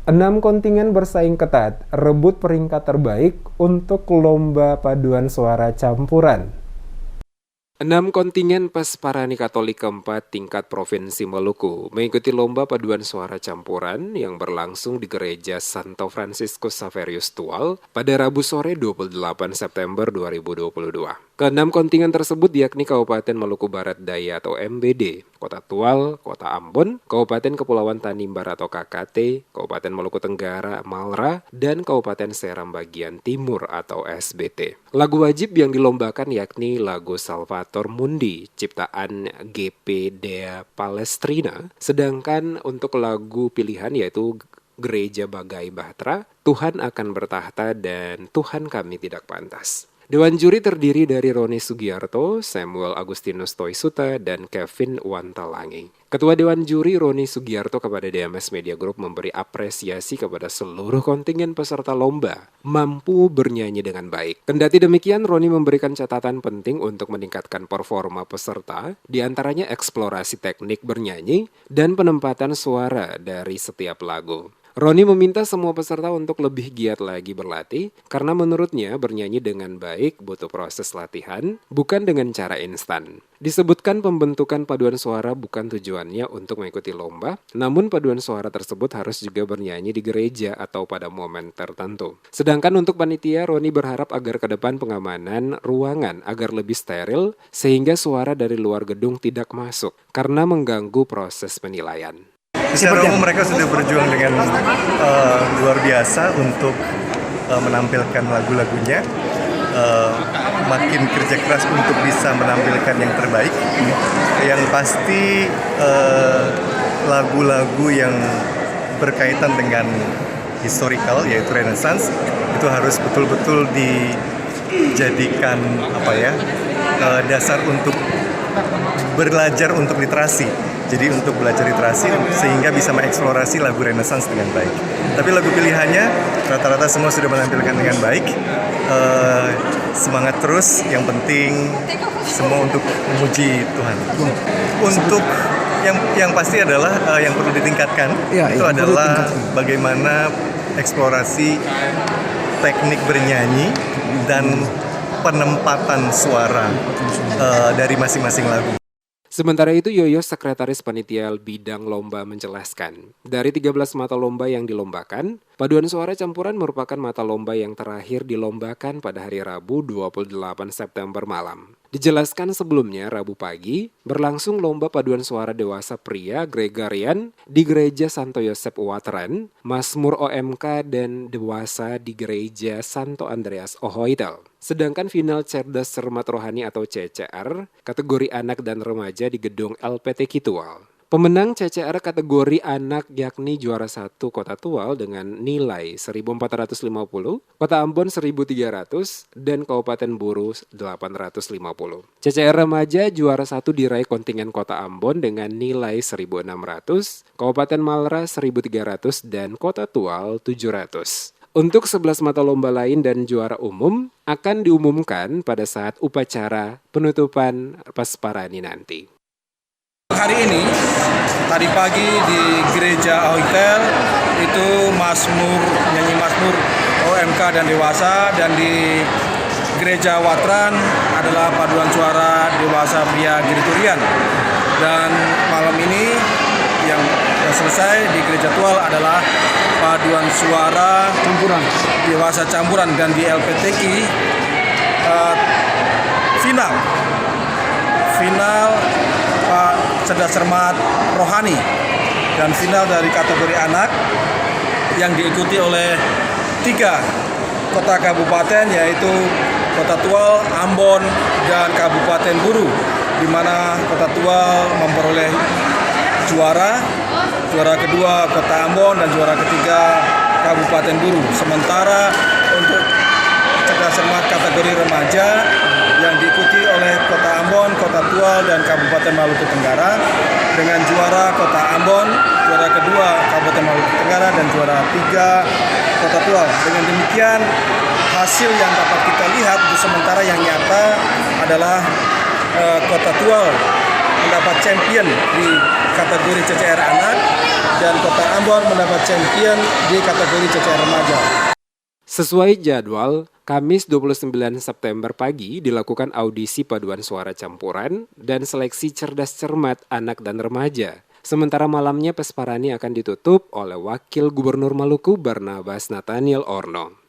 6 kontingen bersaing ketat, rebut peringkat terbaik untuk lomba paduan suara campuran. 6 kontingen Pesparani Katolik keempat tingkat Provinsi Maluku mengikuti lomba paduan suara campuran yang berlangsung di Gereja Santo Fransiskus Xaverius Tual pada Rabu sore 28 September 2022. Ke-6 kontingen tersebut yakni Kabupaten Maluku Barat Daya atau MBD, Kota Tual, Kota Ambon, Kabupaten Kepulauan Tanimbar atau KKT, Kabupaten Maluku Tenggara Malra, dan Kabupaten Seram Bagian Timur atau SBT. Lagu wajib yang dilombakan yakni lagu Salvator Mundi, ciptaan GP Dea Palestrina, sedangkan untuk lagu pilihan yaitu Gereja Bagai Bahtera, Tuhan akan bertahta dan Tuhan kami tidak pantas. Dewan juri terdiri dari Roni Sugiarto, Samuel Agustinus Toisuta, dan Kevin Wantalangi. Ketua Dewan Juri Roni Sugiarto kepada DMS Media Group memberi apresiasi kepada seluruh kontingen peserta lomba mampu bernyanyi dengan baik. Kendati demikian, Roni memberikan catatan penting untuk meningkatkan performa peserta, diantaranya eksplorasi teknik bernyanyi dan penempatan suara dari setiap lagu. Roni meminta semua peserta untuk lebih giat lagi berlatih karena menurutnya bernyanyi dengan baik butuh proses latihan, bukan dengan cara instan. Disebutkan pembentukan paduan suara bukan tujuannya untuk mengikuti lomba, namun paduan suara tersebut harus juga bernyanyi di gereja atau pada momen tertentu. Sedangkan untuk panitia, Roni berharap agar ke depan pengamanan ruangan agar lebih steril sehingga suara dari luar gedung tidak masuk karena mengganggu proses penilaian. Secara umum mereka sudah berjuang dengan luar biasa untuk menampilkan lagu-lagunya, makin kerja keras untuk bisa menampilkan yang terbaik. Yang pasti lagu-lagu yang berkaitan dengan historical yaitu Renaissance itu harus betul-betul dijadikan dasar untuk belajar untuk literasi. Jadi untuk belajar literasi sehingga bisa mengeksplorasi lagu Renaissance dengan baik. Tapi lagu pilihannya rata-rata semua sudah menampilkan dengan baik. Semangat terus, yang penting semua untuk memuji Tuhan. Untuk yang pasti adalah yang perlu ditingkatkan itu adalah bagaimana eksplorasi teknik bernyanyi dan penempatan suara dari masing-masing lagu. Sementara itu, Yoyo, sekretaris panitia bidang lomba, menjelaskan, dari 13 mata lomba yang dilombakan, paduan suara campuran merupakan mata lomba yang terakhir dilombakan pada hari Rabu 28 September malam. Dijelaskan sebelumnya, Rabu pagi, berlangsung lomba paduan suara dewasa pria Gregorian di Gereja Santo Yosep Watran, Mazmur OMK dan dewasa di Gereja Santo Andreas Ohoitel. Sedangkan final Cerdas Cermat Rohani atau CCR, kategori anak dan remaja di gedung LPT Tual. Pemenang CCR kategori anak yakni juara 1 Kota Tual dengan nilai 1.450, Kota Ambon 1.300, dan Kabupaten Buru 850. CCR remaja juara 1 diraih kontingen Kota Ambon dengan nilai 1.600, Kabupaten Malra 1.300, dan Kota Tual 700. Untuk 11 mata lomba lain dan juara umum akan diumumkan pada saat upacara penutupan Pesparani nanti. Hari ini, tadi pagi di Gereja Ohoitel itu nyanyi Mazmur OMK dan dewasa, dan di Gereja Watran adalah paduan suara dewasa pria Gregorian. Dan malam ini yang selesai di Gereja Tual adalah paduan suara campuran dewasa campuran, dan di LPTQ final Pak Cerdas Cermat Rohani dan final dari kategori anak yang diikuti oleh 3 kota kabupaten yaitu Kota Tual, Ambon, dan Kabupaten Buru, di mana Kota Tual memperoleh juara kedua Kota Ambon, dan juara ketiga Kabupaten Buru. Sementara untuk Cerdas Cermat kategori remaja yang diikuti oleh Kota Ambon, Kota Tual, dan Kabupaten Maluku Tenggara dengan juara Kota Ambon, juara kedua Kabupaten Maluku Tenggara, dan juara 3 Kota Tual. Dengan demikian hasil yang dapat kita lihat di sementara yang nyata adalah Kota Tual mendapat champion di kategori CCR anak dan Kota Ambon mendapat champion di kategori CCR remaja. Sesuai jadwal, Kamis 29 September pagi dilakukan audisi paduan suara campuran dan seleksi cerdas cermat anak dan remaja. Sementara malamnya Pesparani akan ditutup oleh Wakil Gubernur Maluku Barnabas Nathaniel Orno.